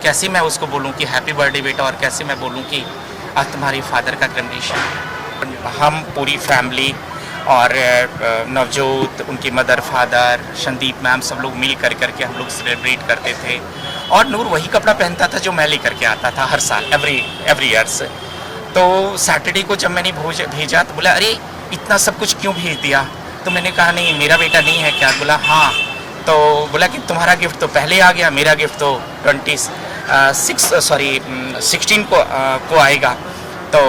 कैसे मैं उसको बोलूँ कि हैप्पी बर्थडे बेटा, और कैसे मैं बोलूँ कि आज तुम्हारे फादर का क्रमेशन। हम पूरी फैमिली और नवजोत, उनकी मदर फादर, संदीप मैम, सब लोग मिल करके हम लोग सेलिब्रेट करते थे। और नूर वही कपड़ा पहनता था जो मैं लेकर के आता था हर साल, एवरी ईयर्स। तो सैटरडे को जब मैंने भेजा तो बोला अरे इतना सब कुछ क्यों भेज दिया? तो मैंने कहा नहीं, मेरा बेटा नहीं है क्या? बोला हाँ। तो बोला कि तुम्हारा गिफ्ट तो पहले आ गया, मेरा गिफ्ट तो 16 को आएगा। तो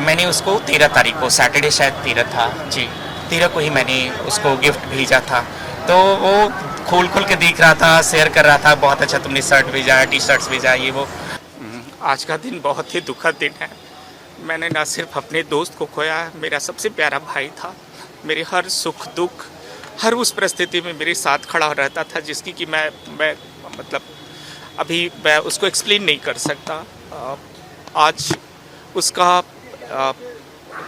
मैंने उसको 13 तारीख को, सैटरडे शायद 13 था जी, 13 को ही मैंने उसको गिफ्ट भेजा था। तो वो खोल के देख रहा था, शेयर कर रहा था, बहुत अच्छा तुमने शर्ट भेजा है, टी शर्ट्स भेजा है, ये वो। आज का दिन बहुत ही दुखद दिन है। मैंने ना सिर्फ अपने दोस्त को खोया, मेरा सबसे प्यारा भाई था। मेरे हर सुख दुख, हर उस परिस्थिति में मेरे साथ खड़ा रहता था, जिसकी कि मैं मतलब अभी मैं उसको एक्सप्लेन नहीं कर सकता। आज उसका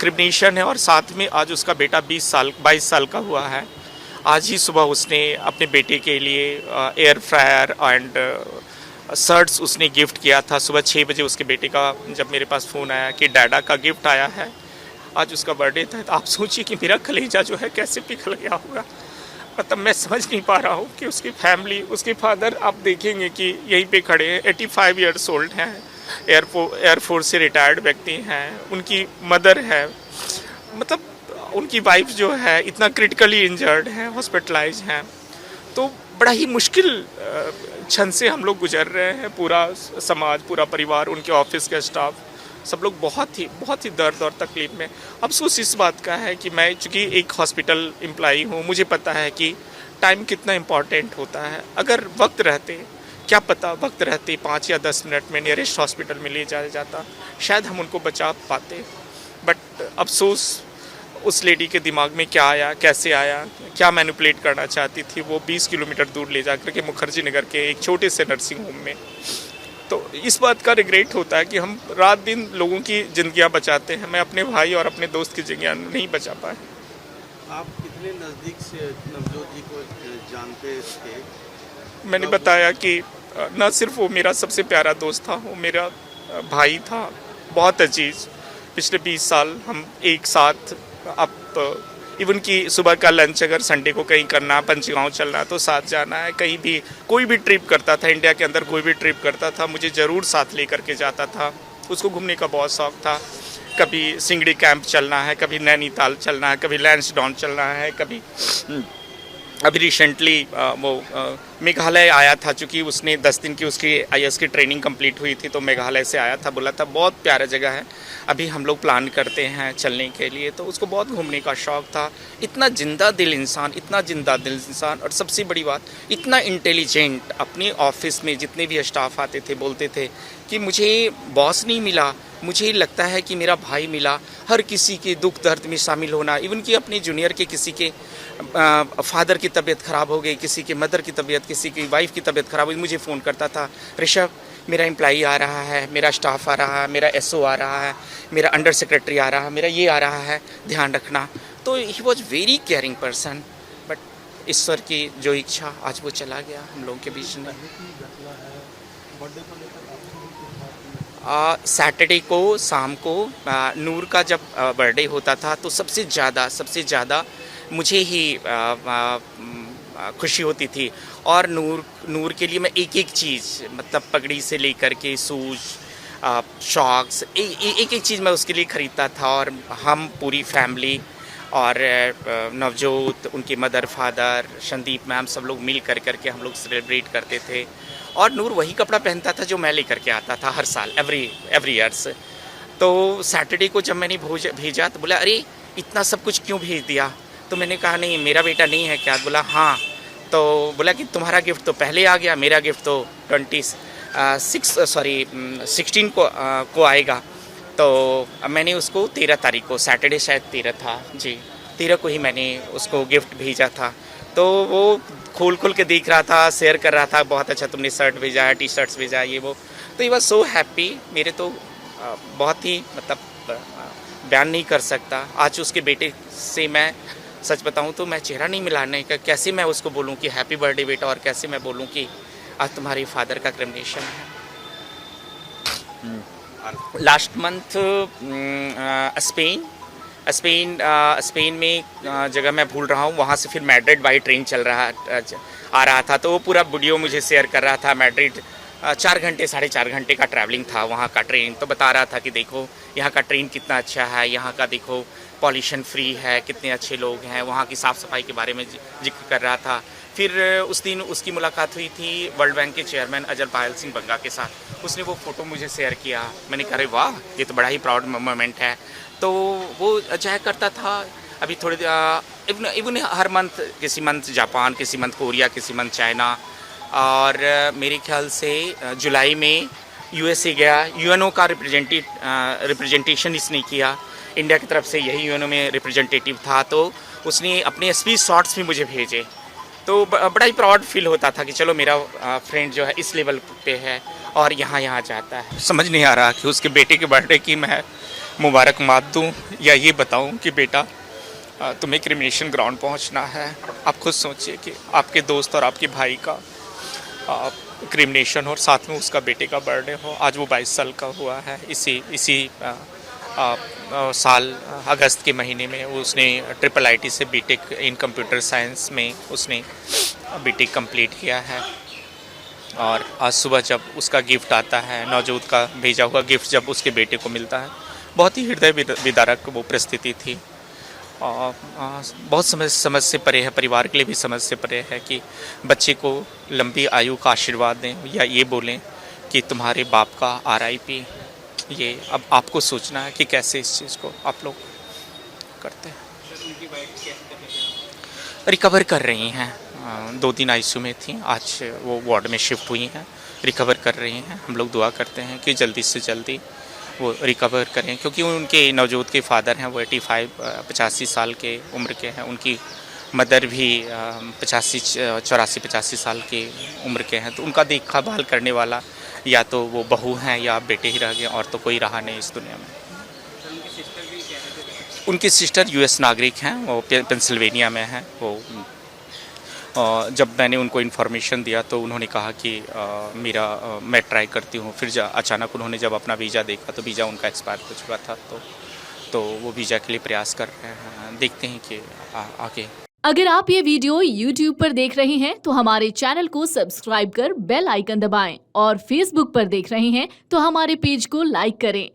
क्रिमिनेशन है और साथ में आज उसका बेटा 22 साल का हुआ है। आज ही सुबह उसने अपने बेटे के लिए एयर फ्रायर एंड शर्ट्स उसने गिफ्ट किया था। सुबह 6 बजे उसके बेटे का जब मेरे पास फ़ोन आया कि डैडा का गिफ्ट आया है, आज उसका बर्थडे था। तो आप सोचिए कि मेरा कलेजा जो है कैसे पिघल गया होगा। मतलब मैं समझ नहीं पा रहा हूँ कि उसकी फैमिली, उसके फादर, आप देखेंगे कि यहीं पे खड़े हैं, 85 ईयर्स ओल्ड हैं, एयरफोर्स से रिटायर्ड व्यक्ति हैं। उनकी मदर है, मतलब उनकी वाइफ जो है इतना क्रिटिकली इंजर्ड है, हॉस्पिटलाइज हैं। तो बड़ा ही मुश्किल क्षण से हम लोग गुजर रहे हैं, पूरा समाज, पूरा परिवार, उनके ऑफिस का स्टाफ, सब लोग बहुत ही दर्द और तकलीफ में। अफसोस इस बात का है कि मैं चूँकि एक हॉस्पिटल एम्प्लॉई हूँ, मुझे पता है कि टाइम कितना इम्पॉर्टेंट होता है। अगर वक्त रहते, क्या पता वक्त रहते 5 या 10 मिनट में नियरेस्ट हॉस्पिटल में ले जाया जाता, शायद हम उनको बचा पाते। बट अफसोस उस लेडी के दिमाग में क्या आया, कैसे आया, क्या मैनिपुलेट करना चाहती थी वो 20 किलोमीटर दूर ले जाकर के मुखर्जी नगर के एक छोटे से नर्सिंग होम में। तो इस बात का रिग्रेट होता है कि हम रात दिन लोगों की ज़िंदगियां बचाते हैं, मैं अपने भाई और अपने दोस्त की ज़िंदगियां नहीं बचा पाए। आप कितने नज़दीक से नवजोत जी को जानते थे? मैंने बताया कि न सिर्फ वो मेरा सबसे प्यारा दोस्त था, वो मेरा भाई था, बहुत अजीज। पिछले 20 साल हम एक साथ, अब इवन कि सुबह का लंच अगर संडे को कहीं करना, पंचगांव चलना तो साथ जाना है। कहीं भी कोई भी ट्रिप करता था, इंडिया के अंदर कोई भी ट्रिप करता था, मुझे ज़रूर साथ लेकर के जाता था। उसको घूमने का बहुत शौक़ था। कभी सिंगड़ी कैंप चलना है, कभी नैनीताल चलना है, कभी लैंसडाउन चलना है, कभी अभी रिसेंटली वो मेघालय आया था, चूँकि उसने 10 दिन की उसकी IAS की ट्रेनिंग कंप्लीट हुई थी, तो मेघालय से आया था। बोला था बहुत प्यारा जगह है, अभी हम लोग प्लान करते हैं चलने के लिए। तो उसको बहुत घूमने का शौक़ था। इतना जिंदा दिल इंसान, इतना जिंदा दिल इंसान, और सबसे बड़ी बात इतना इंटेलिजेंट। अपने ऑफिस में जितने भी स्टाफ आते थे बोलते थे कि मुझे बॉस नहीं मिला, मुझे लगता है कि मेरा भाई मिला। हर किसी के दुख दर्द में शामिल होना, इवन कि अपने जूनियर के किसी के फादर की तबीयत ख़राब हो गई, किसी के मदर की तबीयत, किसी की वाइफ की तबीयत ख़राब हुई, मुझे फ़ोन करता था, ऋषभ मेरा एम्प्लॉई आ रहा है, मेरा स्टाफ आ रहा है, मेरा SO आ रहा है, मेरा अंडर सेक्रेटरी आ रहा है, मेरा ये आ रहा है, ध्यान रखना। तो he was very caring person. But ईश्वर की जो इच्छा, आज वो चला गया हम लोगों के बीच में। सैटरडे को शाम को नूर का जब बर्थडे होता था तो सबसे ज़्यादा मुझे ही खुशी होती थी। और नूर के लिए मैं एक चीज़, मतलब पगड़ी से लेकर के शूज़, शॉक्स, एक चीज़ मैं उसके लिए ख़रीदता था। और हम पूरी फैमिली और नवजोत, उनकी मदर फादर, संदीप मैम, सब लोग मिल करके हम लोग सेलिब्रेट करते थे। और नूर वही कपड़ा पहनता था जो मैं लेकर के आता था हर साल, एवरी ईयर्स। तो सैटरडे को जब मैंने भेजा तो बोला अरे इतना सब कुछ क्यों भेज दिया? तो मैंने कहा नहीं, मेरा बेटा नहीं है क्या? बोला हाँ। तो बोला कि तुम्हारा गिफ्ट तो पहले आ गया, मेरा गिफ्ट तो 16 को आएगा। तो मैंने उसको 13 तारीख को, सैटरडे शायद 13 था जी, 13 को ही मैंने उसको गिफ्ट भेजा था। तो वो खोल के देख रहा था, शेयर कर रहा था, बहुत अच्छा तुमने शर्ट भेजा है, टी शर्ट्स भेजा है, ये वो। तो ही वॉज सो हैप्पी। मेरे तो बहुत ही, मतलब बयान नहीं कर सकता। आज उसके बेटे से मैं सच बताऊं तो मैं चेहरा नहीं मिलाने का, कैसे मैं उसको बोलूं कि हैप्पी बर्थडे बेटा, और कैसे मैं बोलूं कि आज तुम्हारे फादर का क्रिमिनेशन है। लास्ट मंथ स्पेन में जगह मैं भूल रहा हूँ, वहाँ से फिर मैड्रिड बाई ट्रेन आ रहा था, तो वो पूरा वीडियो मुझे शेयर कर रहा था। मैड्रिड 4 घंटे 4.5 घंटे का ट्रैवलिंग था वहाँ का ट्रेन, तो बता रहा था कि देखो यहाँ का ट्रेन कितना अच्छा है, यहाँ का देखो पॉल्यूशन फ्री है, कितने अच्छे लोग हैं, वहाँ की साफ़ सफाई के बारे में जिक्र कर रहा था। फिर उस दिन उसकी मुलाकात हुई थी वर्ल्ड बैंक के चेयरमैन अजय पायल सिंह बंगा के साथ। उसने वो फ़ोटो मुझे शेयर किया। मैंने कहा अरे वाह, ये तो बड़ा ही प्राउड मोमेंट है। तो वो चाहे करता था अभी थोड़ी इवन हर मंथ, किसी मंथ जापान, किसी मंथ कोरिया, किसी मंथ चाइना, और मेरे ख्याल से जुलाई में यूएसए गया। यूएनओ का रिप्रेजेंटेशन इसने किया, इंडिया की तरफ से यही यूएनओ में रिप्रेजेंटेटिव था, तो उसने अपने स्पीच शॉट्स भी मुझे भेजे। तो बड़ा ही प्राउड फील होता था कि चलो मेरा फ्रेंड जो है इस लेवल पे है और यहाँ जाता है। समझ नहीं आ रहा कि उसके बेटे के बर्थडे की मैं मुबारकबाद दूँ या ये बताऊँ कि बेटा तुम्हें क्रिमिनेशन ग्राउंड पहुँचना है। आप खुद सोचिए कि आपके दोस्त और आपके भाई का क्रिमिनेशन हो और साथ में उसका बेटे का बर्थडे हो। आज वो 22 साल का हुआ है। इसी साल अगस्त के महीने में उसने IIIT से बीटेक इन कंप्यूटर साइंस में उसने बीटेक कंप्लीट किया है। और आज सुबह जब उसका गिफ्ट आता है, नवजोत का भेजा हुआ गिफ्ट जब उसके बेटे को मिलता है, बहुत ही हृदय विदारक वो परिस्थिति थी। बहुत समझ से परे है, परिवार के लिए भी समझ से परे है कि बच्चे को लंबी आयु का आशीर्वाद दें या ये बोलें कि तुम्हारे बाप का RIP। ये अब आपको सोचना है कि कैसे इस चीज़ को आप लोग करते हैं। रिकवर कर रही हैं, 2 दिन ICU में थी, आज वो वार्ड में शिफ्ट हुई हैं, रिकवर कर रही हैं। हम लोग दुआ करते हैं कि जल्दी से जल्दी वो रिकवर करें, क्योंकि उनके नवजोत के फादर हैं, वो 85 साल के उम्र के हैं। उनकी मदर भी 84-85 साल के उम्र के हैं। तो उनका देखभाल करने वाला या तो वो बहू हैं या बेटे ही रह गए, और तो कोई रहा नहीं इस दुनिया में। उनकी सिस्टर US नागरिक हैं, वो पेंसिल्वेनिया में हैं। वो जब मैंने उनको इन्फॉर्मेशन दिया तो उन्होंने कहा कि मैं ट्राई करती हूँ। फिर अचानक उन्होंने जब अपना वीज़ा देखा तो वीज़ा उनका एक्सपायर हो चुका था, तो वो वीज़ा के लिए प्रयास कर रहे हैं। देखते हैं कि आगे। अगर आप ये वीडियो YouTube पर देख रहे हैं तो हमारे चैनल को सब्सक्राइब कर बेल आइकन दबाएं, और Facebook पर देख रहे हैं तो हमारे पेज को लाइक करें।